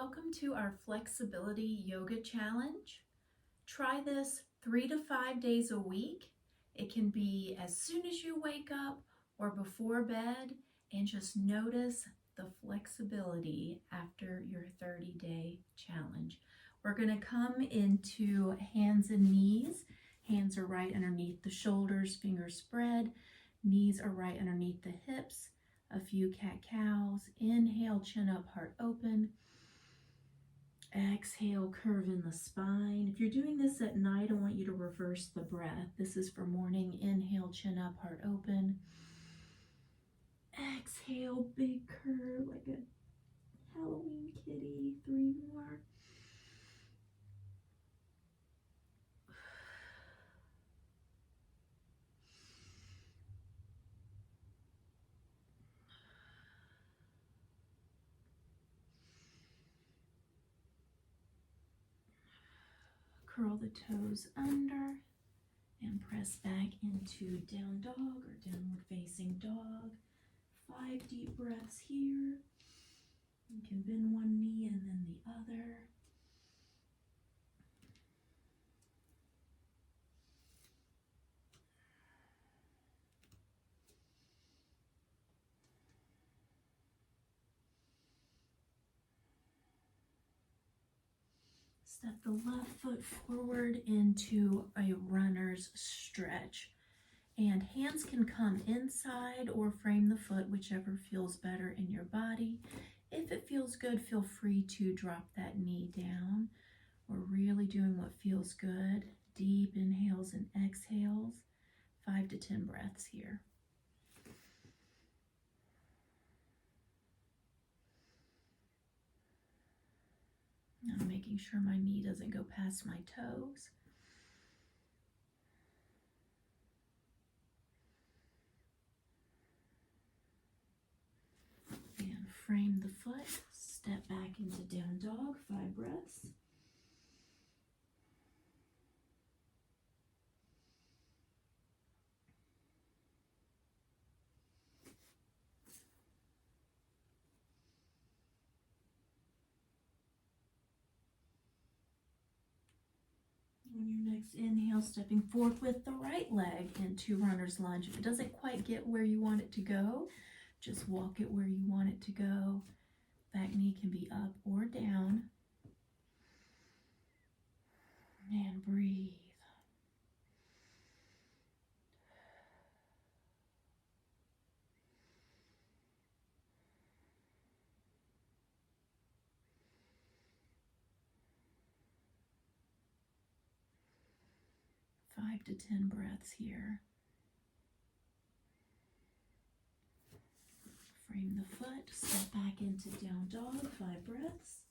Welcome to our Flexibility Yoga Challenge. Try this 3 to 5 days a week. It can be as soon as you wake up or before bed, and just notice the flexibility after your 30-day challenge. We're going to come into hands and knees. Hands are right underneath the shoulders, fingers spread. Knees are right underneath the hips. A few cat-cows. Inhale, chin up, heart open. Exhale, curve in the spine. If you're doing this at night, I want you to reverse the breath. This is for morning. Inhale, chin up, heart open. Exhale, big curve like a Halloween kitty. 3 more. Curl the toes under and press back into down dog or downward facing dog. 5 deep breaths here. You can bend one knee and then the other. Step the left foot forward into a runner's stretch. And hands can come inside or frame the foot, whichever feels better in your body. If it feels good, feel free to drop that knee down. We're really doing what feels good. Deep inhales and exhales. 5 to 10 breaths here. I'm making sure my knee doesn't go past my toes. And frame the foot. Step back into down dog. 5 breaths. On your next inhale, stepping forward with the right leg into runner's lunge. If it doesn't quite get where you want it to go, just walk it where you want it to go. Back knee can be up or down. And breathe. Five to 10 breaths here. Frame the foot, step back into down dog, 5 breaths.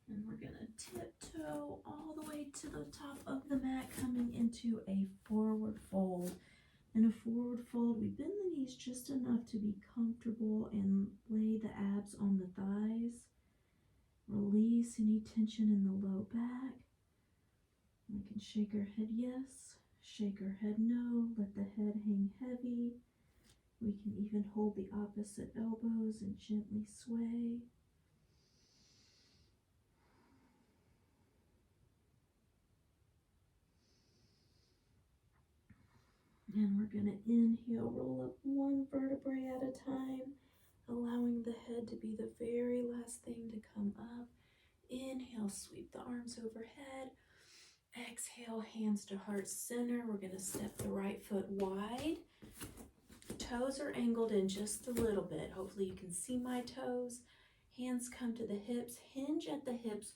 And we're going to tiptoe all the way to the top of the mat, coming into a forward fold. In a forward fold, we bend the knees just enough to be comfortable and lay the abs on the thighs. Release any tension in the low back. We can shake our head yes, shake our head no, let the head hang heavy. We can even hold the opposite elbows and gently sway. And we're going to inhale, roll up 1 vertebrae at a time, allowing the head to be the very last thing to come up. Inhale, sweep the arms overhead. Exhale, hands to heart center. We're going to step the right foot wide. Toes are angled in just a little bit. Hopefully you can see my toes. Hands come to the hips. Hinge at the hips,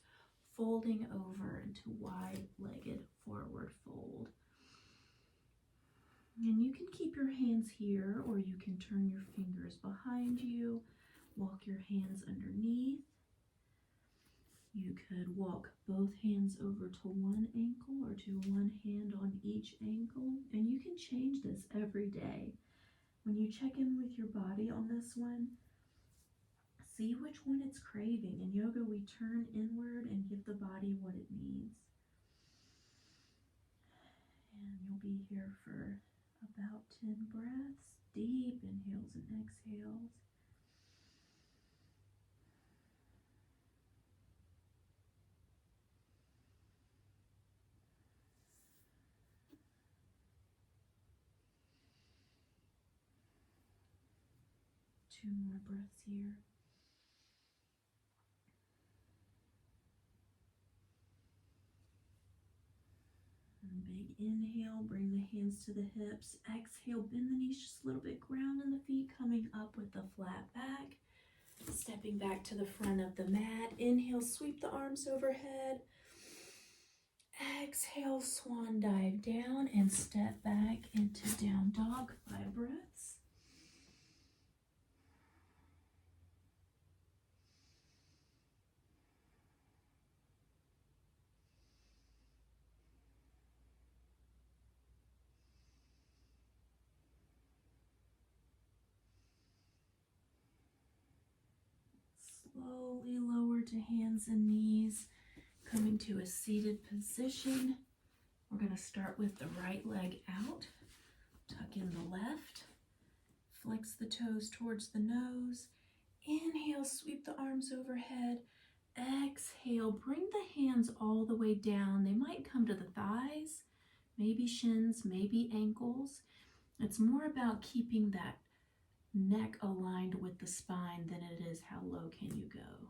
folding over into wide-legged forward fold. And you can keep your hands here, or you can turn your fingers behind you. Walk your hands underneath. You could walk both hands over to one ankle or to one hand on each ankle. And you can change this every day. When you check in with your body on this one, see which one it's craving. In yoga, we turn inward and give the body what it needs. we'll be here for about 10 breaths. Deep inhales and exhales. Two more breaths here. Big inhale, bring the hands to the hips. Exhale, bend the knees just a little bit, grounding the feet, coming up with a flat back. Stepping back to the front of the mat. Inhale, sweep the arms overhead. Exhale, swan dive down and step back into down dog. 5 breaths. Slowly lower to hands and knees, coming to a seated position. We're going to start with the right leg out. Tuck in the left. Flex the toes towards the nose. Inhale, sweep the arms overhead. Exhale, bring the hands all the way down. They might come to the thighs, maybe shins, maybe ankles. It's more about keeping that neck aligned with the spine than it is how low can you go.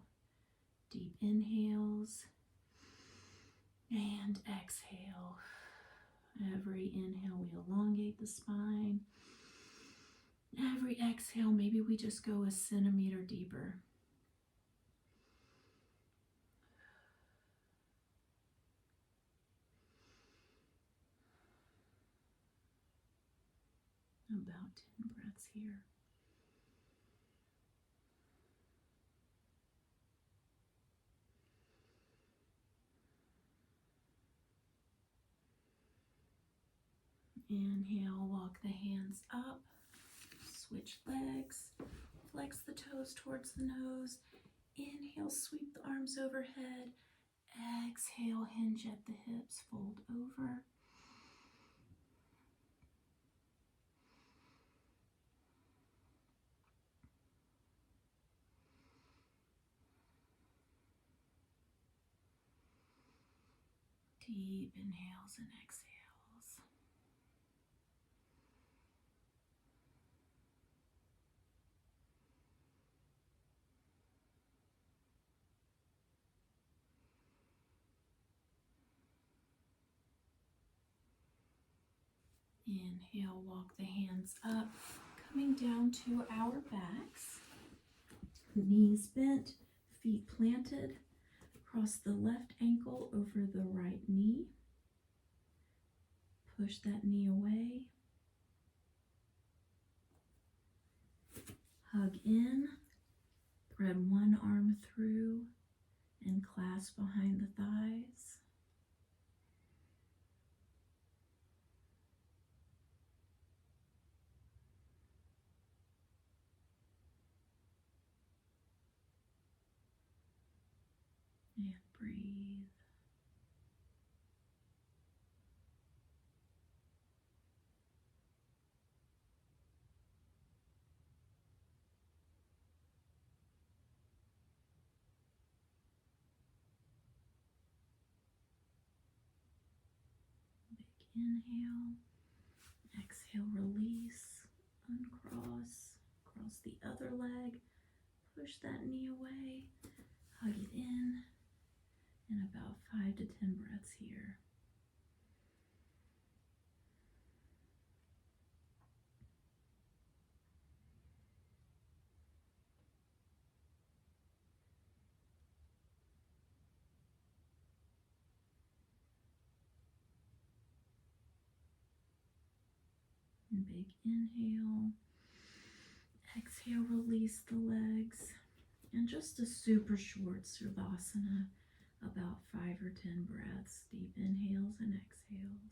Deep inhales and exhale. Every inhale, we elongate the spine. Every exhale, maybe we just go a centimeter deeper. About 10 breaths here. Inhale, walk the hands up, switch legs, flex the toes towards the nose. Inhale, sweep the arms overhead. Exhale, hinge at the hips, fold over. Deep inhales and exhales. Inhale, walk the hands up, coming down to our backs. Knees bent, feet planted. Cross the left ankle over the right knee. Push that knee away. Hug in. Thread one arm through and clasp behind the thighs. And breathe. Big inhale. Exhale, release. Uncross. Cross the other leg. Push that knee away. Hug it in. And about 5 to 10 breaths here. And big inhale. Exhale, release the legs. And just a super short Savasana, about 5 or 10 breaths, deep inhales and exhales.